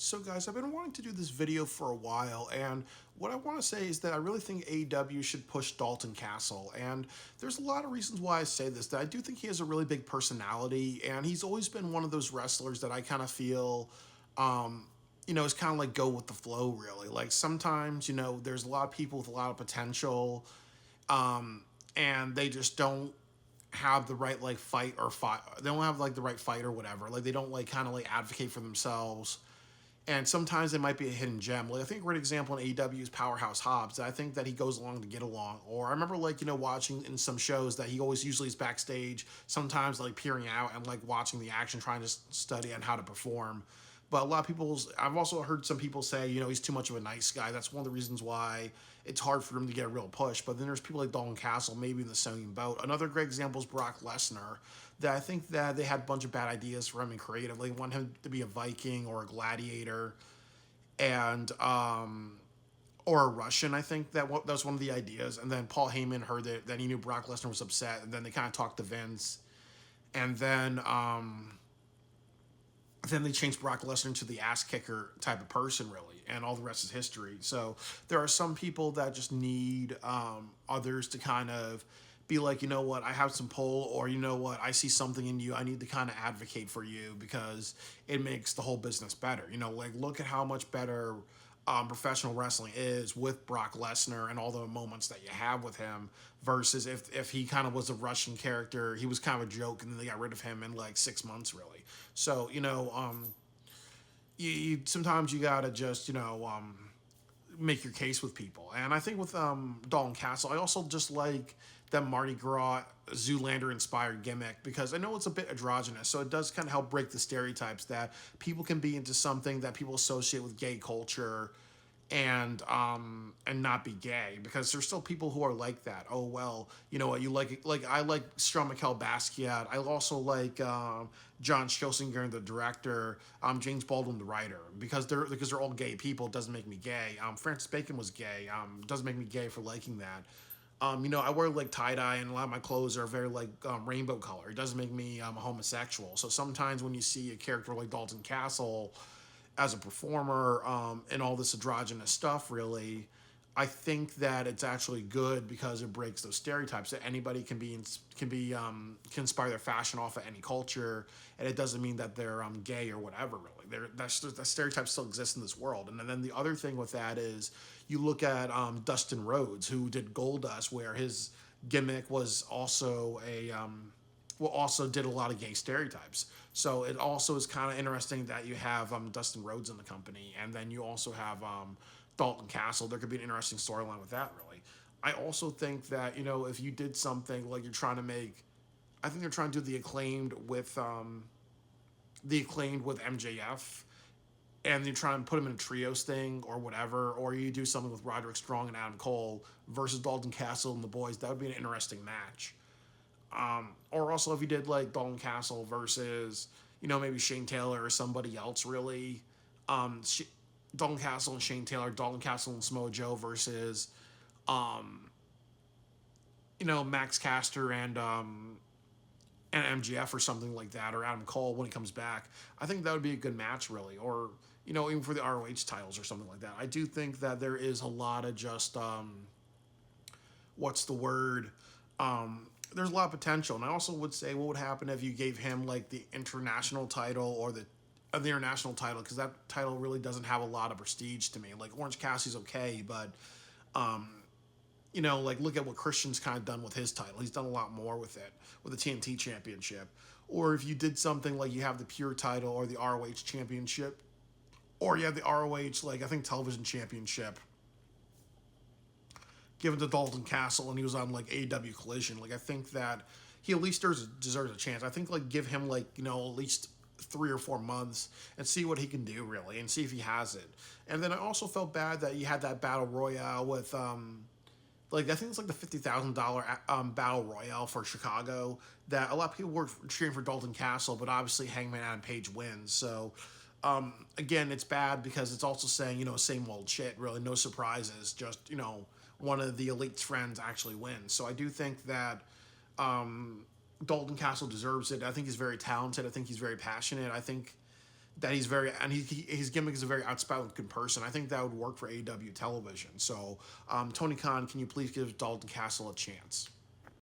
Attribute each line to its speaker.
Speaker 1: So, guys, I've been wanting to do this video for a while, and what I want to say is that I really think AEW should push Dalton Castle. And there's a lot of reasons why I say this. That I do think he has a really big personality, and he's always been one of those wrestlers that I kind of feel, um, is kind of like go with the flow, really. Like sometimes, there's a lot of people with a lot of potential, um, and they just don't have the right like fight or fight. They don't have like the right fight or whatever. Like they don't like kind of like advocate for themselves, and sometimes it might be a hidden gem. Like I think a great example in AEW is Powerhouse Hobbs. I think that he goes along to get along. Or I remember like watching in some shows that he always usually is backstage, sometimes like peering out and like watching the action, trying to study on how to perform. But a lot of I've also heard some people say, he's too much of a nice guy. That's one of the reasons why it's hard for him to get a real push. But then there's people like Dalton Castle, maybe in the same boat. Another great example is Brock Lesnar. That I think that they had a bunch of bad ideas for him and creative. They want him to be a Viking or a gladiator, and or a Russian. I think that was one of the ideas. And then Paul Heyman heard it. Then he knew Brock Lesnar was upset, and then they kind of talked to Vince, and then they changed Brock Lesnar to the ass kicker type of person, really, and all the rest is history. So there are some people that just need others to kind of be like, you know what, I have some pull, or you know what, I see something in you. I need to kind of advocate for you because it makes the whole business better. Like look at how much better professional wrestling is with Brock Lesnar and all the moments that you have with him versus if he kind of was a Russian character, he was kind of a joke, and then they got rid of him in like 6 months, really. So sometimes you gotta just make your case with people. And I think with Dalton Castle, I also just like that Mardi Gras Zoolander inspired gimmick because I know it's a bit androgynous, so it does kind of help break the stereotypes that people can be into something that people associate with gay culture and not be gay, because there's still people who are like that. Oh well, you know what, you like I like Strom Mikel Basquiat. I also like John Schlesinger, the director, James Baldwin, the writer, because they're all gay people. It doesn't make me gay. Francis Bacon was gay. Doesn't make me gay for liking that. I wear like tie dye, and a lot of my clothes are very like rainbow color. It doesn't make me a homosexual. So sometimes when you see a character like Dalton Castle as a performer and all this androgynous stuff, really, I think that it's actually good because it breaks those stereotypes that anybody can inspire their fashion off of any culture, and it doesn't mean that they're gay or whatever. Really, that stereotype still exists in this world. And then the other thing with that is you look at Dustin Rhodes, who did Goldust, where his gimmick was also also did a lot of gay stereotypes. So it also is kind of interesting that you have Dustin Rhodes in the company, and then you also have Dalton Castle. There could be an interesting storyline with that, really. I also think that if you did something like you're trying to make, I think they're trying to do the acclaimed with MJF, and you try and put him in a trios thing or whatever, or you do something with Roderick Strong and Adam Cole versus Dalton Castle and the boys. That would be an interesting match. Or also if you did like Dalton Castle versus maybe Shane Taylor or somebody else, really. Um, Dalton Castle and Shane Taylor, Dalton Castle and Samoa Joe versus Max Caster and MGF or something like that, or Adam Cole when he comes back. I think that would be a good match, really. Or even for the ROH titles or something like that. I do think that there is a lot of just what's the word? There's a lot of potential, and I also would say, what would happen if you gave him like the international title or the international title, because that title really doesn't have a lot of prestige to me. Like Orange Cassidy's okay, but like look at what Christian's kind of done with his title. He's done a lot more with it, with the TNT Championship. Or if you did something like you have the Pure title or the ROH Championship, or you have the ROH, like I think Television Championship, given to Dalton Castle, and he was on like AEW Collision. Like I think that he at least deserves a chance. I think like give him like at least 3 or 4 months and see what he can do, really, and see if he has it. And then I also felt bad that you had that battle royale with like I think it's like the $50,000 battle royale for Chicago, that a lot of people were cheering for Dalton Castle, but obviously Hangman Adam Page wins. So again, it's bad because it's also saying same old shit. Really, no surprises. Just one of the elite's friends actually wins. So I do think that Dalton Castle deserves it. I think he's very talented. I think he's very passionate. I think that he's very and his gimmick is a very outspoken person. I think that would work for AEW television. So, Tony Khan, can you please give Dalton Castle a chance?